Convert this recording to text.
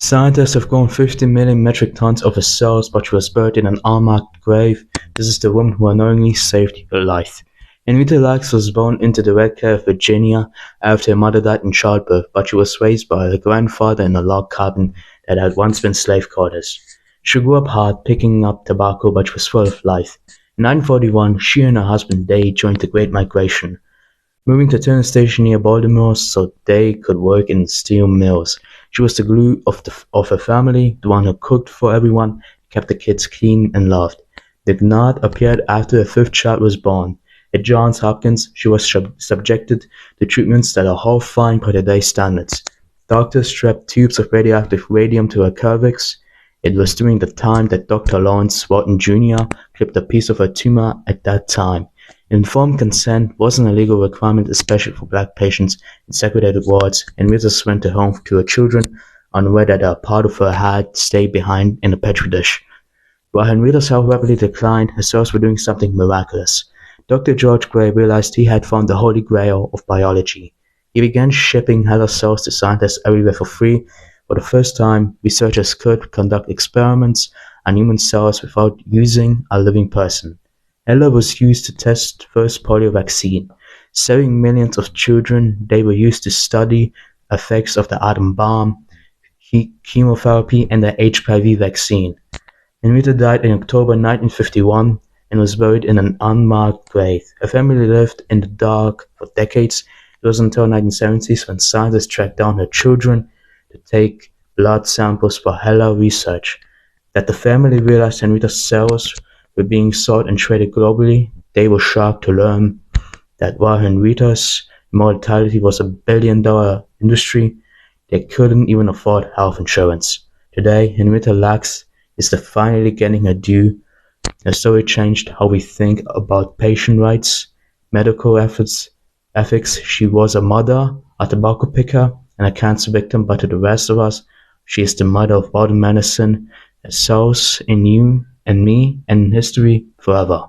Scientists have grown 50 million metric tons of her cells, but she was buried in an unmarked grave. This is the woman who unknowingly saved her life. Henrietta Lacks was born into the Red Clay of Virginia after her mother died in childbirth, but she was raised by her grandfather in a log cabin that had once been slave quarters. She grew up hard, picking up tobacco, but she was full of life. In 1941, she and her husband Day joined the Great Migration, moving to Turner Station near Baltimore so they could work in steel mills. She was the glue of her family, the one who cooked for everyone, kept the kids clean and loved. The gnat appeared after her fifth child was born. At Johns Hopkins, she was subjected to treatments that are horrifying by today's standards. Doctors strapped tubes of radioactive radium to her cervix. It was during the time that Dr. Lawrence Wharton Jr. clipped a piece of her tumor at that time. Informed consent wasn't a legal requirement, especially for black patients in segregated wards, and Rita went home to her children unaware that a part of her had stayed behind in a petri dish. While Henrietta's health rapidly declined, her cells were doing something miraculous. Dr. George Gray realized he had found the holy grail of biology. He began shipping HeLa cells to scientists everywhere for free. For the first time, researchers could conduct experiments on human cells without using a living person. HeLa was used to test the first polio vaccine. Saving millions of children, they were used to study effects of the atom bomb, chemotherapy, and the HIV vaccine. Henrietta died in October 1951 and was buried in an unmarked grave. Her family lived in the dark for decades. It was until the 1970s when scientists tracked down her children to take blood samples for HeLa research that the family realized Henrietta's cells were being sought and traded globally. They were shocked to learn that while Henrietta's immortality was a billion-dollar industry, they couldn't even afford health insurance. Today, Henrietta Lacks is finally getting her due. Her story changed how we think about patient rights, medical ethics. She was a mother, a tobacco picker, and a cancer victim, but to the rest of us, she is the mother of modern medicine that sows in you and me and in history forever.